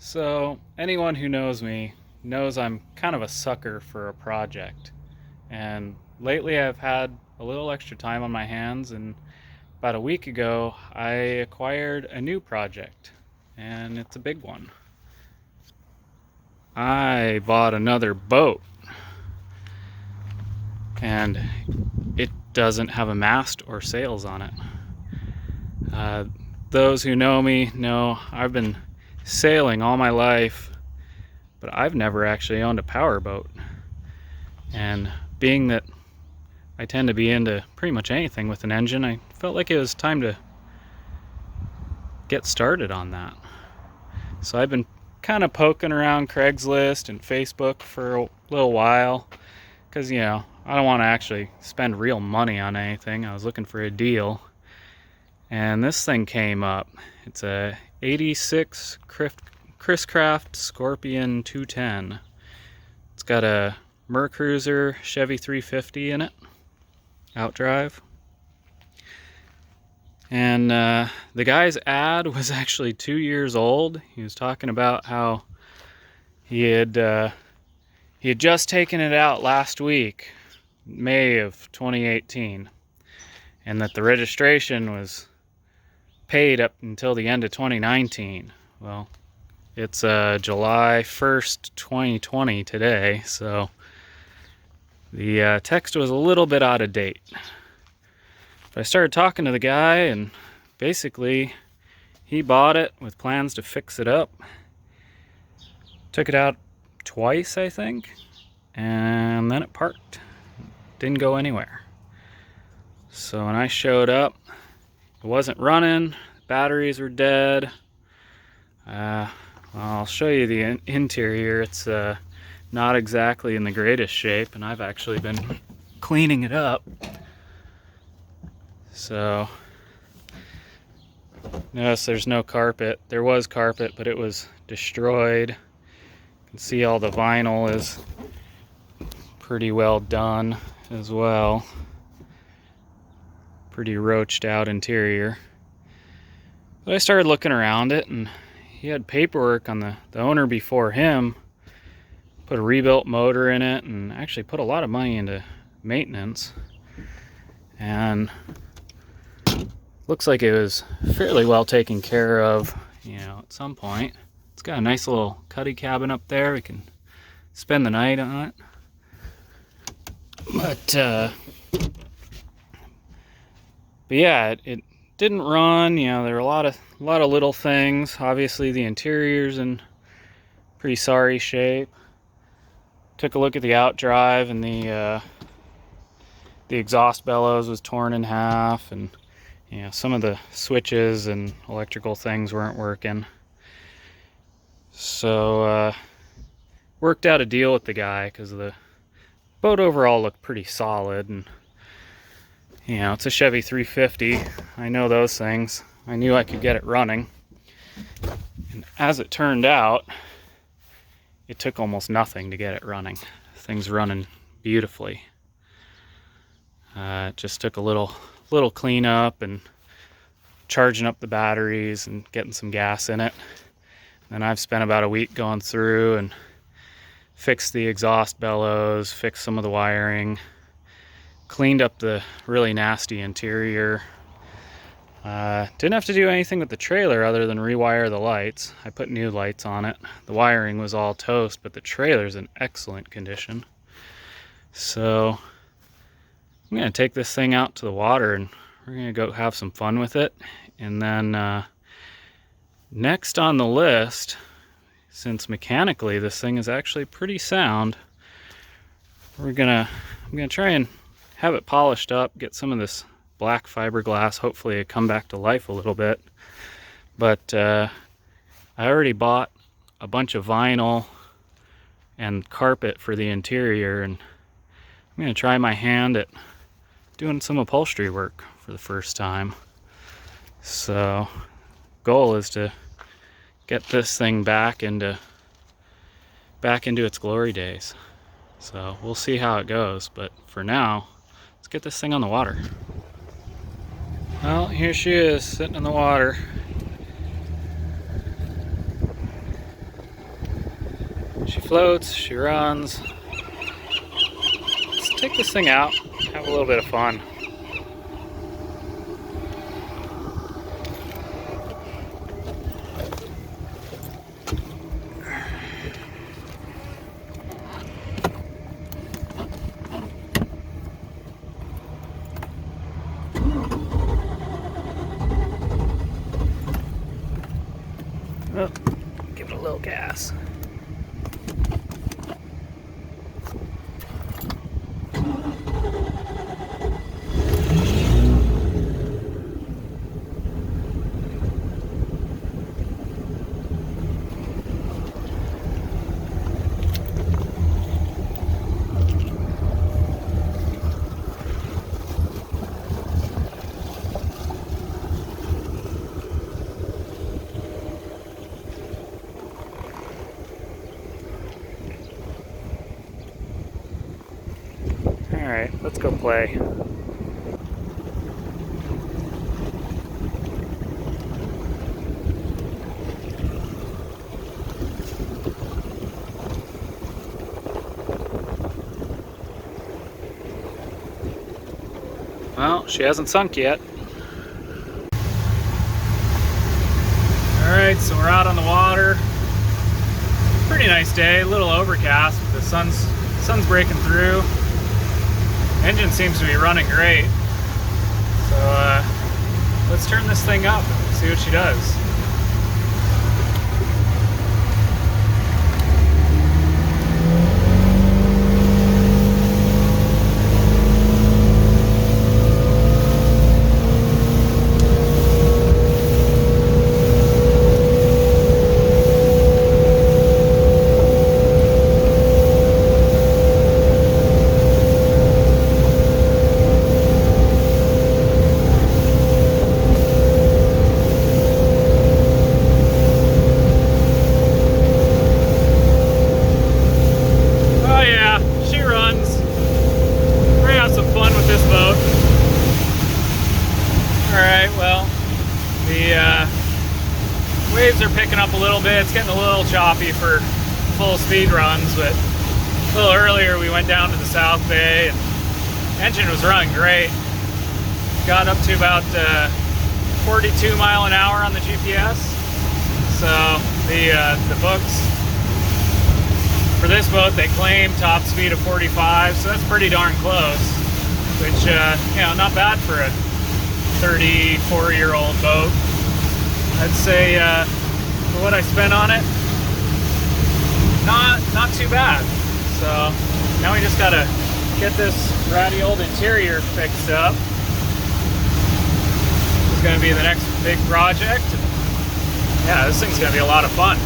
So, anyone who knows me knows I'm kind of a sucker for a project. And lately I've had a little extra time on my hands, and about a week ago I acquired a new project, and it's a big one. I bought another boat, and it doesn't have a mast or sails on it. Uh, those who know me know I've been sailing all my life, but I've never actually owned a power boat. And being that I tend to be into pretty much anything with an engine, I felt like it was time to get started on that. So I've been kind of poking around Craigslist and Facebook for a little while because, I don't want to actually spend real money on anything. I was looking for a deal, and this thing came up. It's a 86 Chris Craft Scorpion 210. It's got a Mercruiser Chevy 350 in it, outdrive. And the guy's ad was actually 2 years old. He was talking about how he had just taken it out last week, May of 2018, and that the registration was paid up until the end of 2019. Well, it's July 1st, 2020 today, so the text was a little bit out of date. But I started talking to the guy, and basically he bought it with plans to fix it up. Took it out twice, I think, and then it parked. Didn't go anywhere. So when I showed up, it wasn't running, batteries were dead. Well, I'll show you the interior. It's not exactly in the greatest shape, and I've actually been cleaning it up. So notice there's no carpet. There was carpet, but it was destroyed. You can see all the vinyl is pretty well done as well. Pretty roached out interior. But I started looking around it, and he had paperwork on the owner before him. Put a rebuilt motor in it and actually put a lot of money into maintenance. And looks like it was fairly well taken care of, at some point. It's got a nice little cuddy cabin up there. We can spend the night on it. But yeah, it didn't run. There were a lot of little things. Obviously, the interior's in pretty sorry shape. Took a look at the outdrive, and the exhaust bellows was torn in half, and some of the switches and electrical things weren't working. So worked out a deal with the guy because the boat overall looked pretty solid, and it's a Chevy 350. I know those things. I knew I could get it running, and as it turned out, it took almost nothing to get it running. Thing's running beautifully. It just took a little cleanup and charging up the batteries and getting some gas in it. And I've spent about a week going through and fixed the exhaust bellows, fixed some of the wiring, cleaned up the really nasty interior. Didn't have to do anything with the trailer other than rewire the lights. I put new lights on it. The wiring was all toast, but the trailer's in excellent condition. So I'm going to take this thing out to the water, and we're going to go have some fun with it. And then next on the list, since mechanically this thing is actually pretty sound, I'm going to try and have it polished up, get some of this black fiberglass, hopefully it come back to life a little bit. But I already bought a bunch of vinyl and carpet for the interior, and I'm going to try my hand at doing some upholstery work for the first time. So goal is to get this thing back into its glory days. So we'll see how it goes, but for now, let's get this thing on the water. Well, here she is, sitting in the water. She floats, she runs. Let's take this thing out, have a little bit of fun. Oh, give it a little gas. Alright, let's go play. Well, she hasn't sunk yet. Alright, so we're out on the water. Pretty nice day, a little overcast, but the sun's breaking through. Engine seems to be running great. So let's turn this thing up and see what she does. Alright, well, the waves are picking up a little bit. It's getting a little choppy for full speed runs, but a little earlier we went down to the South Bay and the engine was running great. Got up to about 42 mile an hour on the GPS. So the books for this boat, they claim top speed of 45, so that's pretty darn close, which you know, not bad for a 34-year-old boat. I'd say for what I spent on it, not too bad. So now we just gotta get this ratty old interior fixed up. This is gonna be the next big project. Yeah, this thing's gonna be a lot of fun.